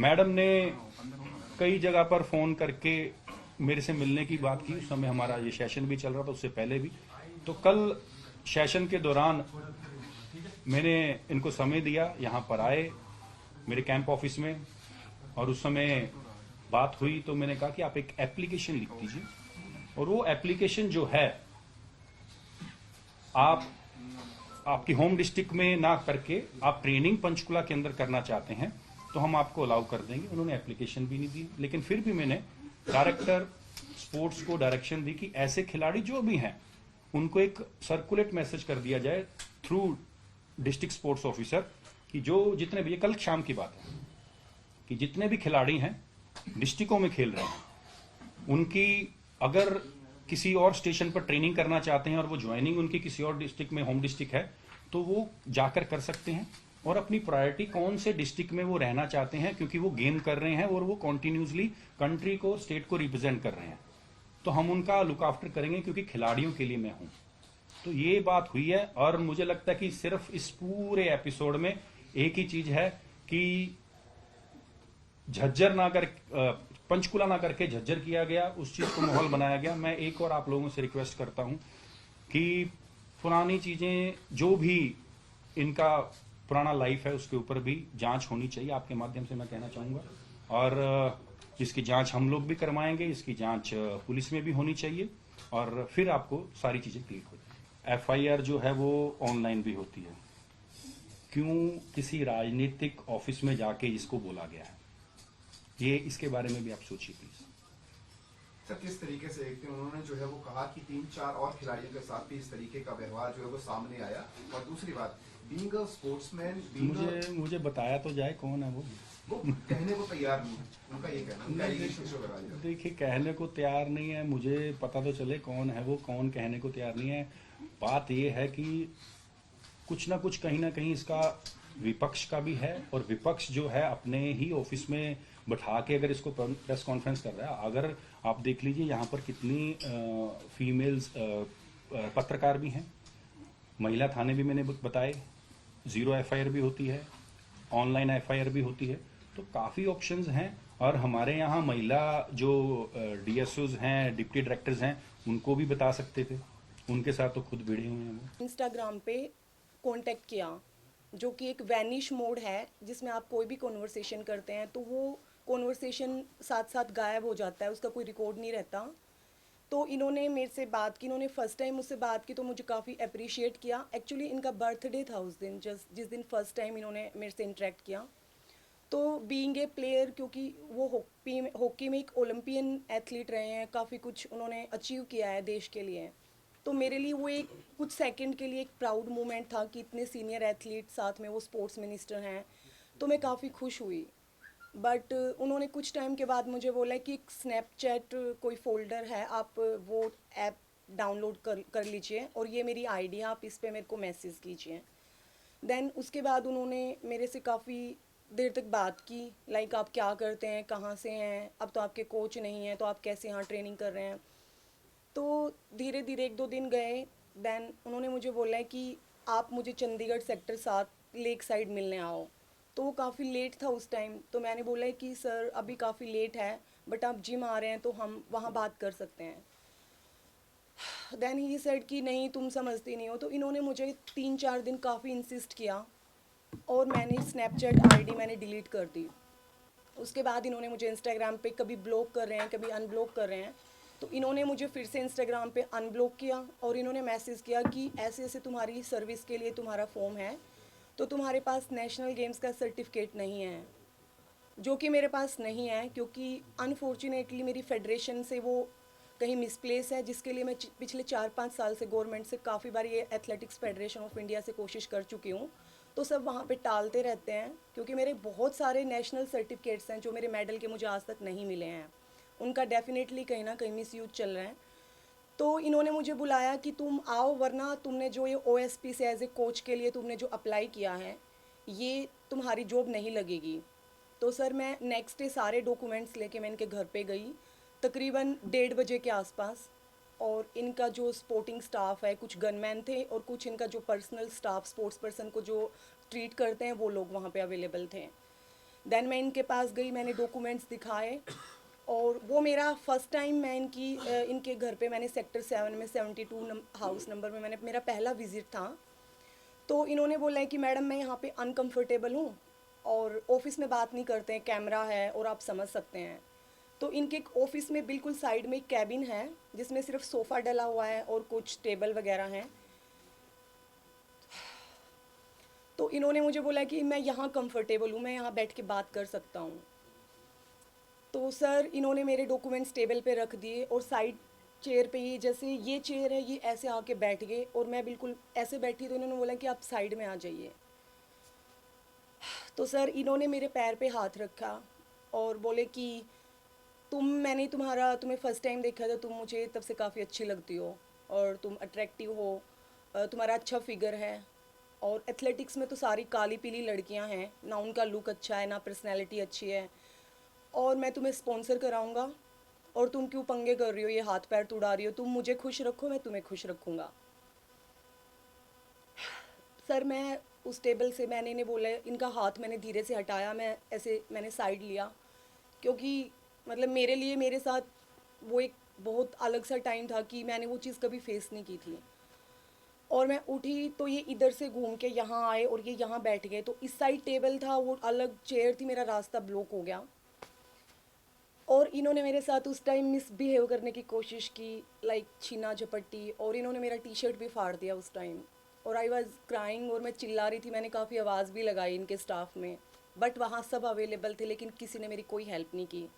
Madam ने कई जगह पर फोन करके मेरे से मिलने की बात की। उस समय हमारा ये सेशन भी चल रहा था, उससे पहले भी। तो कल सेशन के दौरान मैंने इनको समय दिया, यहाँ पर आए मेरे कैंप ऑफिस में, और उस समय बात हुई तो मैंने कहा कि आप एक एप्लीकेशन लिख दीजिए, और वो एप्लीकेशन जो है आप आपकी होम डिस्ट्रिक्ट में ना करके आप ट्रेनिंग पंचकुला के अंदर करना चाहते हैं तो हम आपको अलाउ कर देंगे। उन्होंने एप्लीकेशन भी नहीं दी, लेकिन फिर भी मैंने डायरेक्टर स्पोर्ट्स को डायरेक्शन दी कि ऐसे खिलाड़ी जो भी हैं उनको एक सर्कुलेट मैसेज कर दिया जाए थ्रू डिस्ट्रिक्ट स्पोर्ट्स ऑफिसर कि जो जितने भी, ये कल शाम की बात है, कि जितने भी खिलाड़ी हैं डिस्ट्रिक्टों में खेल रहे हैं, उनकी अगर किसी और स्टेशन पर ट्रेनिंग करना चाहते हैं और वो ज्वाइनिंग उनकी किसी और डिस्ट्रिक्ट में होम डिस्ट्रिक्ट है तो वो जाकर कर सकते हैं, और अपनी प्रायोरिटी कौन से डिस्ट्रिक्ट में वो रहना चाहते हैं, क्योंकि वो गेम कर रहे हैं और वो कॉन्टिन्यूसली कंट्री को, स्टेट को रिप्रेजेंट कर रहे हैं, तो हम उनका लुक आफ्टर करेंगे क्योंकि खिलाड़ियों के लिए मैं हूं। तो ये बात हुई है, और मुझे लगता है कि सिर्फ इस पूरे एपिसोड में एक ही चीज है कि झज्जर ना कर पंचकुला ना करके झज्जर किया गया, उस चीज को माहौल बनाया गया। मैं एक और आप लोगों से रिक्वेस्ट करता हूं कि पुरानी चीजें जो भी इनका पुराना लाइफ है उसके ऊपर भी जांच होनी चाहिए, आपके माध्यम से मैं कहना चाहूंगा। और इसकी जांच हम लोग भी करवाएंगे, इसकी जांच पुलिस में भी होनी चाहिए, और फिर आपको सारी चीजें क्लियर हो जाए। एफआईआर जो है वो ऑनलाइन भी होती है, क्यों किसी राजनीतिक ऑफिस में जाके इसको बोला गया है, ये इसके बारे में भी आप सोचिए प्लीज। सर, किस तरीके से देखते हैं, उन्होंने जो है वो कहा कि 3-4 और खिलाड़ियों के साथ भी इस तरीके का व्यवहार जो है वो सामने आया, और दूसरी बात, बीइंग अ स्पोर्ट्समैन, मुझे बताया तो जाए कौन है वो कहने को तैयार नहीं है, उनका ये कहना, उनका एलिगेशन जो लगा दिया। देखिए, कहने को तैयार नहीं है, मुझे पता तो चले कौन है वो, कौन कहने को तैयार नहीं है। बात ये है कि कुछ ना कुछ कहीं ना कहीं इसका विपक्ष का भी है, और विपक्ष जो है अपने ही ऑफिस में बैठा के अगर इसको प्रेस कॉन्फ्रेंस कर रहा है। अगर आप देख लीजिए यहाँ पर कितनी फीमेल्स पत्रकार भी हैं, महिला थाने भी मैंने बताए, 0 एफआईआर भी होती है, ऑनलाइन एफआईआर भी होती है, तो काफ़ी ऑप्शंस हैं। और हमारे यहाँ महिला जो डीएसओज हैं, डिप्टी डायरेक्टर्स हैं, उनको भी बता सकते थे, उनके साथ तो खुद भिड़े हुए हैं वो। इंस्टाग्राम पे कांटेक्ट किया, जो कि एक वैनिश मोड है जिसमें आप कोई भी कॉन्वर्सेशन करते हैं तो वो कॉन्वर्सेशन साथ साथ गायब हो जाता है, उसका कोई रिकॉर्ड नहीं रहता। तो इन्होंने मेरे से बात की, इन्होंने फर्स्ट टाइम मुझसे बात की तो मुझे काफ़ी अप्रिशिएट किया। एक्चुअली इनका बर्थडे था उस दिन, जिस दिन फर्स्ट टाइम इन्होंने मेरे से इंटरेक्ट किया। तो बीइंग ए प्लेयर, क्योंकि वो हॉकी में एक ओलंपियन एथलीट रहे हैं, काफ़ी कुछ उन्होंने अचीव किया है देश के लिए, तो मेरे लिए वो एक कुछ सेकंड के लिए एक प्राउड मोमेंट था कि इतने सीनियर एथलीट साथ में वो स्पोर्ट्स मिनिस्टर हैं, तो मैं काफ़ी खुश हुई। बट उन्होंने कुछ टाइम के बाद मुझे बोला कि एक स्नैपचैट कोई फोल्डर है, आप वो ऐप डाउनलोड कर लीजिए और ये मेरी आईडी है, आप इस पर मेरे को मैसेज कीजिए। देन उसके बाद उन्होंने मेरे से काफ़ी देर तक बात की, लाइक आप क्या करते हैं, कहाँ से हैं, अब तो आपके कोच नहीं हैं तो आप कैसे यहाँ ट्रेनिंग कर रहे हैं। तो धीरे धीरे 1-2 दिन गए, देन उन्होंने मुझे बोला है कि आप मुझे चंडीगढ़ सेक्टर 7 लेक साइड मिलने आओ। तो वो काफ़ी लेट था उस टाइम, तो मैंने बोला है कि सर अभी काफ़ी लेट है, बट आप जिम आ रहे हैं तो हम वहाँ बात कर सकते हैं। देन ही सेड कि नहीं तुम समझती नहीं हो। तो इन्होंने मुझे 3-4 दिन काफ़ी इंसिस्ट किया, और मैंने स्नैपचैट आईडी मैंने डिलीट कर दी। उसके बाद इन्होंने मुझे इंस्टाग्राम पे कभी ब्लॉक कर रहे हैं, कभी अनब्लॉक कर रहे हैं। तो इन्होंने मुझे फिर से इंस्टाग्राम पे अनब्लॉक किया, और इन्होंने मैसेज किया कि ऐसे ऐसे तुम्हारी सर्विस के लिए तुम्हारा फॉर्म है, तो तुम्हारे पास नेशनल गेम्स का सर्टिफिकेट नहीं है, जो कि मेरे पास नहीं है, क्योंकि अनफॉर्चुनेटली मेरी फेडरेशन से वो कहीं मिसप्लेस है, जिसके लिए मैं पिछले 4-5 साल से गवर्नमेंट से काफ़ी बार ये एथलेटिक्स फेडरेशन ऑफ इंडिया से कोशिश कर चुकी हूँ, तो सब वहाँ पे टालते रहते हैं, क्योंकि मेरे बहुत सारे नेशनल सर्टिफिकेट्स हैं जो मेरे मेडल के मुझे आज तक नहीं मिले हैं, उनका डेफिनेटली कहीं ना कहीं मिस यूज चल रहा है। तो इन्होंने मुझे बुलाया कि तुम आओ, वरना तुमने जो ये ओएसपी से एज ए कोच के लिए तुमने जो अप्लाई किया है, ये तुम्हारी जॉब नहीं लगेगी। तो सर मैं नेक्स्ट डे सारे डॉक्यूमेंट्स लेके मैं इनके घर पे गई, तकरीबन 1:30 बजे के आसपास, और इनका जो स्पोर्टिंग स्टाफ है, कुछ गनमैन थे और कुछ इनका जो पर्सनल स्टाफ स्पोर्ट्स पर्सन को जो ट्रीट करते हैं वो लोग वहाँ पे अवेलेबल थे। देन मैं इनके पास गई, मैंने डॉक्यूमेंट्स दिखाए, और वो मेरा फर्स्ट टाइम मैं इनके घर पे मैंने सेक्टर 7 में 72 हाउस नंबर में मैंने मेरा पहला विज़िट था। तो इन्होंने बोला है कि मैडम मैं यहाँ पे अनकंफर्टेबल हूँ और ऑफिस में बात नहीं करते हैं, कैमरा है और आप समझ सकते हैं। तो इनके ऑफिस में बिल्कुल साइड में एक कैबिन है जिसमें सिर्फ सोफ़ा डला हुआ है और कुछ टेबल वगैरह हैं। तो इन्होंने मुझे बोला कि मैं यहाँ कंफर्टेबल हूँ, मैं यहाँ बैठ के बात कर सकता हूँ। तो सर इन्होंने मेरे डॉक्यूमेंट्स टेबल पे रख दिए और साइड चेयर पे, ये जैसे ये चेयर है, ये ऐसे आके बैठ गए और मैं बिल्कुल ऐसे बैठी, तो इन्होंने बोला कि आप साइड में आ जाइए। तो सर इन्होंने मेरे पैर पे हाथ रखा और बोले कि मैंने तुम्हें फ़र्स्ट टाइम देखा था, तुम मुझे तब से काफ़ी अच्छी लगती हो और तुम अट्रैक्टिव हो, तुम्हारा अच्छा फिगर है, और एथलेटिक्स में तो सारी काली पीली लड़कियां हैं, ना उनका लुक अच्छा है ना पर्सनैलिटी अच्छी है, और मैं तुम्हें स्पॉन्सर कराऊंगा और तुम क्यों पंगे कर रही हो, ये हाथ पैर तुड़ा रही हो, तुम मुझे खुश रखो मैं तुम्हें खुश रखूँगा। सर मैं उस टेबल से, मैंने इन्हें बोला, इनका हाथ मैंने धीरे से हटाया, मैंने साइड लिया, क्योंकि मतलब मेरे लिए मेरे साथ वो एक बहुत अलग सा टाइम था कि मैंने वो चीज़ कभी फेस नहीं की थी। और मैं उठी तो ये इधर से घूम के यहाँ आए और ये यहाँ बैठ गए, तो इस साइड टेबल था, वो अलग चेयर थी, मेरा रास्ता ब्लॉक हो गया। और इन्होंने मेरे साथ उस टाइम मिसबिहेव करने की कोशिश की, लाइक छीना झपट्टी, और इन्होंने मेरा टी शर्ट भी फाड़ दिया उस टाइम। और आई वॉज क्राइंग और मैं चिल्ला रही थी, मैंने काफ़ी आवाज़ भी लगाई इनके स्टाफ में, बट वहाँ सब अवेलेबल थे लेकिन किसी ने मेरी कोई हेल्प नहीं की।